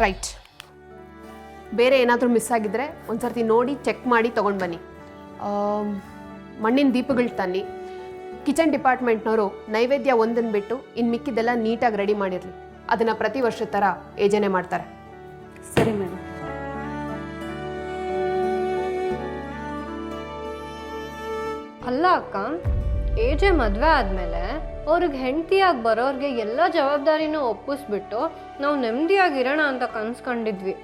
Right. ಬೇರೆ ಏನಾದರೂ miss ಆಗಿದ್ದರೆ ಒಂದು ಸರ್ತಿ ನೋಡಿ ಚೆಕ್ ಮಾಡಿ ತೊಗೊಂಡು ಬನ್ನಿ. ಮಣ್ಣಿನ ದೀಪಗಳು ತನ್ನಿ. ಕಿಚನ್ ಡಿಪಾರ್ಟ್ಮೆಂಟ್ನವರು ನೈವೇದ್ಯ ಒಂದನ್ನು ಬಿಟ್ಟು ಇನ್ನು ಮಿಕ್ಕಿದ್ದೆಲ್ಲ ನೀಟಾಗಿ ರೆಡಿ ಮಾಡಿರಲಿ. ಅದನ್ನು ಪ್ರತಿ ವರ್ಷದ ಥರ ಏಜನೆ ಮಾಡ್ತಾರೆ. ಸರಿ ಮೇಡಮ್. ಅಲ್ಲ ಅಕ್ಕ, ಏಜೆ ಮದುವೆ ಆದಮೇಲೆ ಅವ್ರಿಗೆ ಹೆಂಡತಿಯಾಗಿ ಬರೋರಿಗೆ ಎಲ್ಲ ಜವಾಬ್ದಾರಿನೂ ಒಪ್ಪಿಸ್ಬಿಟ್ಟು ನಾವು ನೆಮ್ಮದಿಯಾಗಿರೋಣ ಅಂತ ಕನ್ಸ್ಕೊಂಡಿದ್ವಿ.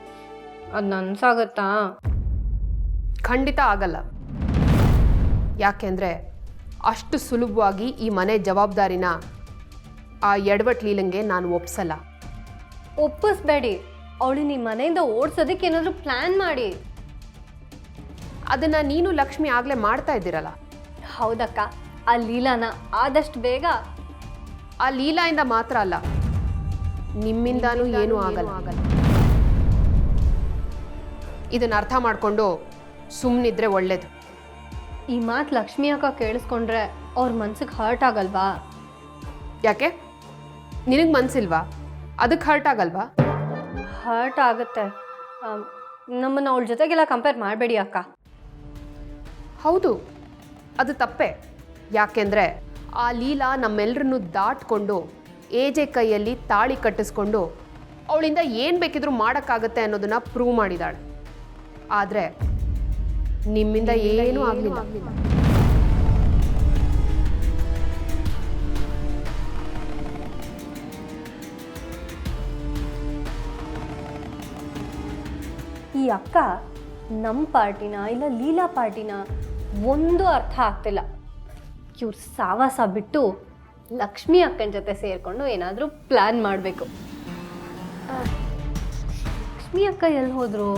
ಅದು ನನ್ಸಾಗತ್ತಾ? ಖಂಡಿತ ಆಗಲ್ಲ. ಯಾಕೆಂದರೆ ಅಷ್ಟು ಸುಲಭವಾಗಿ ಈ ಮನೆ ಜವಾಬ್ದಾರಿನ ಆ ಎಡವಟ್ ಲೀಲಂಗೆ ನಾನು ಒಪ್ಸಲ್ಲ. ಒಪ್ಪಿಸ್ಬೇಡಿ. ಅವಳು ನಿಮ್ಮ ಮನೆಯಿಂದ ಓಡಿಸೋದಕ್ಕೆ ಏನಾದರೂ ಪ್ಲ್ಯಾನ್ ಮಾಡಿ. ಅದನ್ನು ನೀನು ಲಕ್ಷ್ಮಿ ಆಗಲೇ ಮಾಡ್ತಾ ಇದ್ದೀರಲ್ಲ. ಹೌದಕ್ಕ, ಆ ಲೀಲಾನ ಆದಷ್ಟು ಬೇಗ. ಆ ಲೀಲಾಯಿಂದ ಮಾತ್ರ ಅಲ್ಲ, ನಿಮ್ಮಿಂದಾನೂ ಏನೂ ಆಗಲ್ಲ. ಇದನ್ನು ಅರ್ಥ ಮಾಡಿಕೊಂಡು ಸುಮ್ಮನಿದ್ರೆ ಒಳ್ಳೇದು. ಈ ಮಾತು ಲಕ್ಷ್ಮಿ ಅಕ್ಕ ಕೇಳಿಸ್ಕೊಂಡ್ರೆ ಅವ್ರ ಮನ್ಸಿಗೆ ಹರ್ಟ್ ಆಗಲ್ವಾ? ಯಾಕೆ, ನಿನಗೆ ಮನಸ್ಸಿಲ್ವಾ? ಅದಕ್ಕೆ ಹರ್ಟ್ ಆಗಲ್ವಾ? ಹರ್ಟ್ ಆಗುತ್ತೆ. ನಮ್ಮನ್ನು ಅವಳ ಜೊತೆಗೆಲ್ಲ ಕಂಪೇರ್ ಮಾಡಬೇಡಿ ಅಕ್ಕ. ಹೌದು, ಅದು ತಪ್ಪೆ. ಯಾಕೆಂದರೆ ಆ ಲೀಲಾ ನಮ್ಮೆಲ್ಲರನ್ನು ದಾಟ್ಕೊಂಡು ಏಜೆ ಕೈಯಲ್ಲಿ ತಾಳಿ ಕಟ್ಟಿಸ್ಕೊಂಡು ಅವಳಿಂದ ಏನು ಬೇಕಿದ್ರೂ ಮಾಡೋಕ್ಕಾಗತ್ತೆ ಅನ್ನೋದನ್ನು ಪ್ರೂವ್ ಮಾಡಿದಾಳೆ. ಆದರೆ ನಿಮ್ಮಿಂದ ಏನೂ ಆಗಲಿಲ್ಲ. ಈ ಅಕ್ಕ ನಮ್ಮ ಪಾರ್ಟಿನ ಇಲ್ಲ ಲೀಲಾ ಪಾರ್ಟಿನ ಒಂದು ಅರ್ಥ ಆಗ್ತಿಲ್ಲ. ಇವ್ರು ಸಾವಾಸ ಬಿಟ್ಟು ಲಕ್ಷ್ಮಿ ಅಕ್ಕನ ಜೊತೆ ಸೇರಿಕೊಂಡು ಏನಾದರೂ ಪ್ಲ್ಯಾನ್ ಮಾಡಬೇಕು. ಲಕ್ಷ್ಮಿ ಅಕ್ಕ ಎಲ್ಲಿ ಹೋದ್ರು?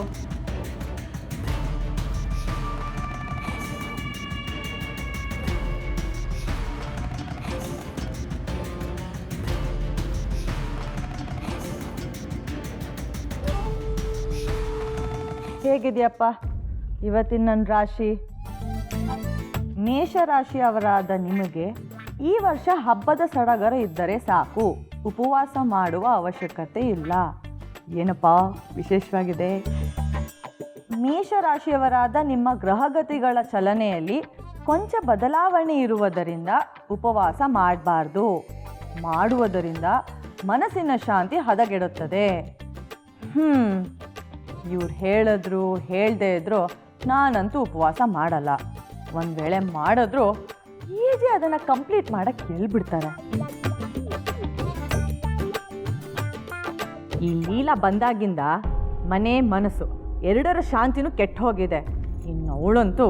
ಹೇಗಿದೆಯಪ್ಪ ಇವತ್ತಿನ ನನ್ನ ರಾಶಿ? ಮೇಷರಾಶಿಯವರಾದ ನಿಮಗೆ ಈ ವರ್ಷ ಹಬ್ಬದ ಸಡಗರ ಇದ್ದರೆ ಸಾಕು, ಉಪವಾಸ ಮಾಡುವ ಅವಶ್ಯಕತೆ ಇಲ್ಲ. ಏನಪ್ಪ ವಿಶೇಷವಾಗಿದೆ? ಮೇಷರಾಶಿಯವರಾದ ನಿಮ್ಮ ಗ್ರಹಗತಿಗಳ ಚಲನೆಯಲ್ಲಿ ಕೊಂಚ ಬದಲಾವಣೆ ಇರುವುದರಿಂದ ಉಪವಾಸ ಮಾಡಬಾರ್ದು. ಮಾಡುವುದರಿಂದ ಮನಸ್ಸಿನ ಶಾಂತಿ ಹದಗೆಡುತ್ತದೆ. ಇವ್ರು ಹೇಳಿದ್ರು ಹೇಳದೇ ಇದ್ರು ನಾನಂತೂ ಉಪವಾಸ ಮಾಡಲ್ಲ. ಒಂದು ವೇಳೆ ಮಾಡಿದ್ರು ಈಜಿ ಅದನ್ನು ಕಂಪ್ಲೀಟ್ ಮಾಡಕ್ಕೆ ಹೇಳ್ಬಿಡ್ತಾರೆ. ಈ ಲೀಲಾ ಬಂದಾಗಿಂದ ಮನೆ ಮನಸ್ಸು ಎರಡರ ಶಾಂತಿನೂ ಕೆಟ್ಟು ಹೋಗಿದೆ. ಇನ್ನು ಅವಳಂತೂ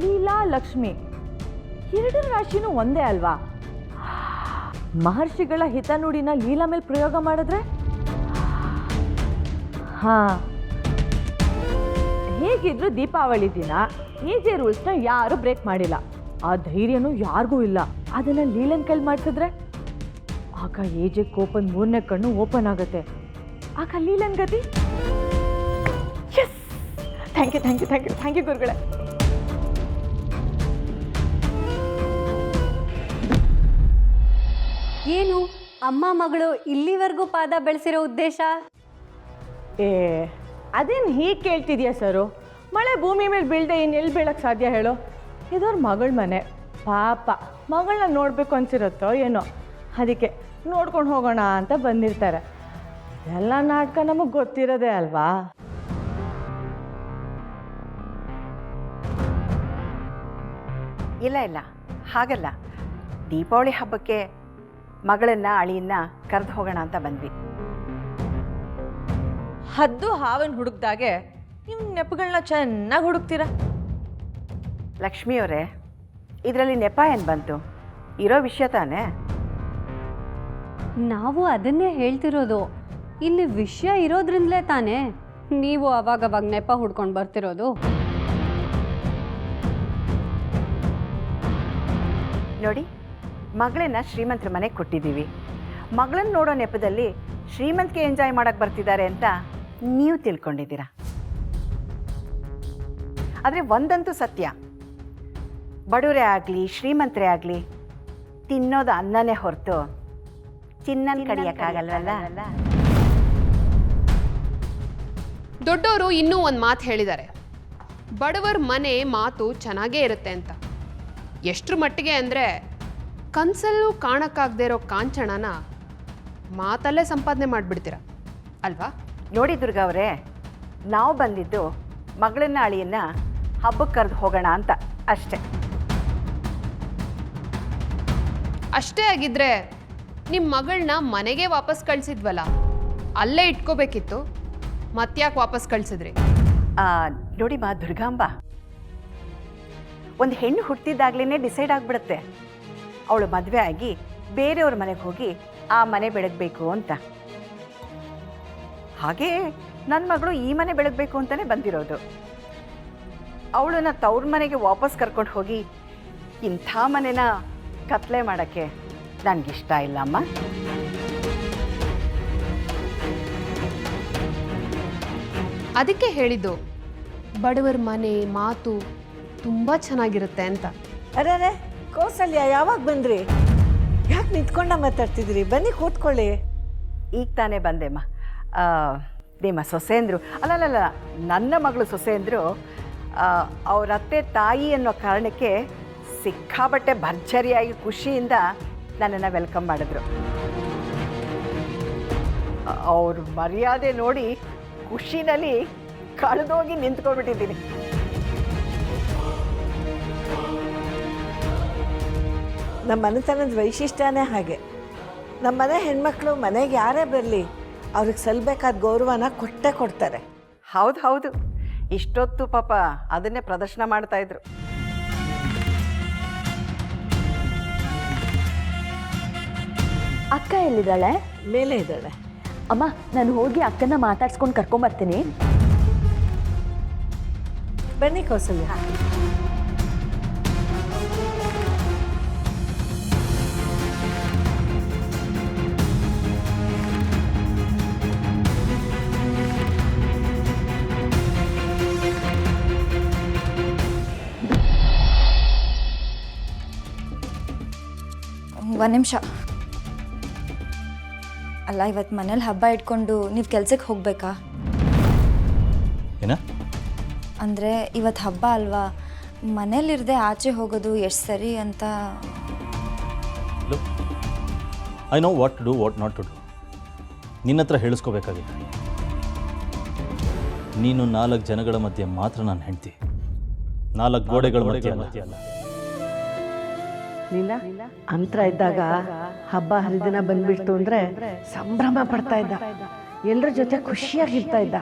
ಲೀಲಾ ಲಕ್ಷ್ಮಿ ಎರಡರ ರಾಶಿನೂ ಒಂದೇ ಅಲ್ವಾ? ಮಹರ್ಷಿಗಳ ಹಿತನುಡಿನ ಲೀಲಾ ಮೇಲೆ ಪ್ರಯೋಗ ಮಾಡಿದ್ರೆ ಹೇಗಿದ್ರು ದೀಪಾವಳಿ ದಿನ ಈಜೆ ರೂಲ್ಸ್ನ ಯಾರು ಬ್ರೇಕ್ ಮಾಡಿಲ್ಲ. ಆ ಧೈರ್ಯನೂ ಯಾರಿಗೂ ಇಲ್ಲ. ಅದನ್ನ ಲೀಲನ್ ಕೈಲಿ ಮಾಡಿಸಿದ್ರೆ ಆಗ ಏಜೆ ಕೋಪನ್ ಮೂರನೇ ಕಣ್ಣು ಓಪನ್ ಆಗುತ್ತೆ. ಆಗ ಲೀಲನ್ ಗತಿ. Yes, thank you thank you thank you thank you ಗುರುಗಳೇ. ಏನು ಅಮ್ಮ ಮಗಳು ಇಲ್ಲಿವರೆಗೂ ಪಾದ ಬೆಳೆಸಿರೋ ಉದ್ದೇಶ? ಅದೇನು ಹೀಗೆ ಕೇಳ್ತಿದ್ಯಾ ಸರು? ಮಳೆ ಭೂಮಿ ಮೇಲೆ ಬೀಳ್ದೆ ಇನ್ನೆಲ್ಲಿ ಬೀಳಕ್ಕೆ ಸಾಧ್ಯ ಹೇಳು? ಇದವ್ರ ಮಗಳ ಮನೆ, ಪಾಪ ಮಗಳನ್ನ ನೋಡಬೇಕು ಅನ್ಸಿರುತ್ತೋ ಏನೋ, ಅದಕ್ಕೆ ನೋಡ್ಕೊಂಡು ಹೋಗೋಣ ಅಂತ ಬಂದಿರ್ತಾರೆ. ಎಲ್ಲ ನಾಟಕ ನಮಗೆ ಗೊತ್ತಿರೋದೇ ಅಲ್ವಾ? ಇಲ್ಲ ಇಲ್ಲ, ಹಾಗಲ್ಲ. ದೀಪಾವಳಿ ಹಬ್ಬಕ್ಕೆ ಮಗಳನ್ನು ಅಳಿಯನ್ನ ಕರೆದು ಹೋಗೋಣ ಅಂತ ಬಂದ್ವಿ. ಹದ್ದು ಹಾವನ್ನು ಹುಡುಕ್ದಾಗೆ ನಿಮ್ಮ ನೆಪಗಳನ್ನ ಚೆನ್ನಾಗಿ ಹುಡುಕ್ತೀರ. ಲಕ್ಷ್ಮಿಯವರೇ, ಇದರಲ್ಲಿ ನೆಪ ಏನು ಬಂತು? ಇರೋ ವಿಷಯ ತಾನೇ. ನಾವು ಅದನ್ನೇ ಹೇಳ್ತಿರೋದು. ಇಲ್ಲಿ ವಿಷಯ ಇರೋದ್ರಿಂದಲೇ ತಾನೇ ನೀವು ಅವಾಗವಾಗ ನೆಪ ಹುಡ್ಕೊಂಡು ಬರ್ತಿರೋದು. ನೋಡಿ, ಮಗಳನ್ನ ಶ್ರೀಮಂತರ ಮನೆಗೆ ಕೊಟ್ಟಿದ್ದೀವಿ. ಮಗಳನ್ನ ನೋಡೋ ನೆಪದಲ್ಲಿ ಶ್ರೀಮಂತಿಗೆ ಎಂಜಾಯ್ ಮಾಡೋಕ್ಕೆ ಬರ್ತಿದ್ದಾರೆ ಅಂತ ನೀವು ತಿಳ್ಕೊಂಡಿದ್ದೀರಾ. ಆದರೆ ಒಂದಂತೂ ಸತ್ಯ, ಬಡವರೇ ಆಗಲಿ ಶ್ರೀಮಂತರೇ ಆಗಲಿ ತಿನ್ನೋದು ಅನ್ನನೇ ಹೊರತು ಚಿನ್ನನ ಕಡಿಯೋಕ್ಕಾಗಲ್ವಲ್ಲ. ದೊಡ್ಡವರು ಇನ್ನೂ ಒಂದು ಮಾತು ಹೇಳಿದ್ದಾರೆ, ಬಡವರ ಮನೆ ಮಾತು ಚೆನ್ನಾಗೇ ಇರುತ್ತೆ ಅಂತ. ಎಷ್ಟರ ಮಟ್ಟಿಗೆ ಅಂದರೆ ಕನಸಲ್ಲೂ ಕಾಣಕ್ಕಾಗದೇ ಇರೋ ಕಾಂಚಣನ ಮಾತಲ್ಲೇ ಸಂಪಾದನೆ ಮಾಡಿಬಿಡ್ತೀರ ಅಲ್ವಾ? ನೋಡಿ ದುರ್ಗಾ ಅವರೇ, ನಾವು ಬಂದಿದ್ದು ಮಗಳನ್ನ ಅಳಿಯನ್ನ ಹಬ್ಬಕ್ಕೆ ಕರೆದು ಹೋಗೋಣ ಅಂತ ಅಷ್ಟೇ. ಅಷ್ಟೇ ಆಗಿದ್ರೆ ನಿಮ್ಮ ಮಗಳನ್ನ ಮನೆಗೆ ವಾಪಸ್ ಕಳಿಸಿದ್ವಲ್ಲ, ಅಲ್ಲೇ ಇಟ್ಕೋಬೇಕಿತ್ತು. ಮತ್ತ್ಯಾಕೆ ವಾಪಸ್ ಕಳಿಸಿದ್ರಿ? ನೋಡಿ ಮಾ ದುರ್ಗಾಂಬ, ಒಂದು ಹೆಣ್ಣು ಹುಟ್ಟಿದಾಗ್ಲೇ ಡಿಸೈಡ್ ಆಗಿಬಿಡುತ್ತೆ ಅವಳು ಮದುವೆ ಆಗಿ ಬೇರೆಯವ್ರ ಮನೆಗೆ ಹೋಗಿ ಆ ಮನೆ ಬೆಳಗಬೇಕು ಅಂತ. ಹಾಗೇ ನನ್ನ ಮಗಳು ಈ ಮನೆ ಬೆಳಗಬೇಕು ಅಂತಲೇ ಬಂದಿರೋದು. ಅವಳನ್ನ ತವ್ರ ಮನೆಗೆ ವಾಪಸ್ ಕರ್ಕೊಂಡು ಹೋಗಿ ಇಂಥ ಮನೆನ ಕತ್ಲೆ ಮಾಡೋಕ್ಕೆ ನನಗಿಷ್ಟ ಇಲ್ಲಮ್ಮ. ಅದಕ್ಕೆ ಹೇಳಿದ್ದು ಬಡವರ ಮನೆ ಮಾತು ತುಂಬ ಚೆನ್ನಾಗಿರುತ್ತೆ ಅಂತ. ಅರೆ ಕೌಸಲ್ಯ, ಯಾವಾಗ ಬಂದ್ರಿ? ಯಾಕೆ ನಿಂತ್ಕೊಂಡ ಮಾತಾಡ್ತಿದ್ರಿ? ಬನ್ನಿ ಕೂತ್ಕೊಳ್ಳಿ. ಈಗ ತಾನೇ ಬಂದೆಮ್ಮ. ನಿಮ್ಮ ಸೊಸೆಂದರು ಅಲ್ಲಲ್ಲ, ನನ್ನ ಮಗಳು ಸೊಸೆಂದರು ಅವ್ರ ಅತ್ತೆ ತಾಯಿ ಅನ್ನೋ ಕಾರಣಕ್ಕೆ ಸಿಕ್ಕಾಬಟ್ಟೆ ಭರ್ಜರಿಯಾಗಿ ಖುಷಿಯಿಂದ ನನ್ನನ್ನು ವೆಲ್ಕಮ್ ಮಾಡಿದ್ರು. ಅವ್ರ ಮರ್ಯಾದೆ ನೋಡಿ ಖುಷಿನಲ್ಲಿ ಕಳೆದೋಗಿ ನಿಂತ್ಕೊಂಡ್ಬಿಟ್ಟಿದ್ದೀನಿ. ನಮ್ಮ ಮನೆತನದ ವೈಶಿಷ್ಟ್ಯನೇ ಹಾಗೆ. ನಮ್ಮ ಮನೆ ಹೆಣ್ಮಕ್ಳು ಮನೆಗೆ ಯಾರೇ ಬರಲಿ ಅವ್ರಿಗೆ ಸಲ್ಲಬೇಕಾದ ಗೌರವನ ಕೊಟ್ಟೇ ಕೊಡ್ತಾರೆ. ಹೌದು, ಇಷ್ಟೊತ್ತು ಪಾಪ ಅದನ್ನೇ ಪ್ರದರ್ಶನ ಮಾಡ್ತಾಯಿದ್ರು. ಅಕ್ಕ ಎಲ್ಲಿದ್ದಾಳೆ? ಮೇಲೆ ಇದ್ದಾಳೆ. ಅಮ್ಮ, ನಾನು ಹೋಗಿ ಅಕ್ಕನ ಮಾತಾಡ್ಸ್ಕೊಂಡು ಕರ್ಕೊಂಬರ್ತೀನಿ. ಬನ್ನಿ ಕೌಸಲ್ಯ. ಒಂದು ನಿಮಿಷ. ಅಲ್ಲ, ಇವತ್ತು ಮನೇಲಿ ಹಬ್ಬ ಇಟ್ಕೊಂಡು ನೀವು ಕೆಲ್ಸಕ್ಕೆ ಹೋಗಬೇಕಾ? ಏನ ಅಂದರೆ ಇವತ್ತು ಹಬ್ಬ ಅಲ್ವಾ, ಮನೇಲಿರದೆ ಆಚೆ ಹೋಗೋದು ಎಷ್ಟು ಸರಿ ಅಂತ. I know what to do, what not to do. ನಿನ್ನ ಹತ್ರ ಹೇಳಿಸ್ಕೋಬೇಕಾಗಿತ್ತು. ನೀನು 4 ಜನಗಳ ಮಧ್ಯೆ ಮಾತ್ರ ನಾನು ಹೆಂಡ್ತಿ, 4 ಗೋಡೆಗಳ ಮಧ್ಯೆ ಅಲ್ಲ. ಲೀಲಾ, ಅಂತರ ಇದ್ದಾಗ ಹಬ್ಬ ಹರಿದಿನ ಬಂದ್ಬಿಡ್ತು ಅಂದರೆ ಸಂಭ್ರಮ ಪಡ್ತಾ ಇದ್ದ, ಎಲ್ಲರ ಜೊತೆ ಖುಷಿಯಾಗಿರ್ತಾ ಇದ್ದ.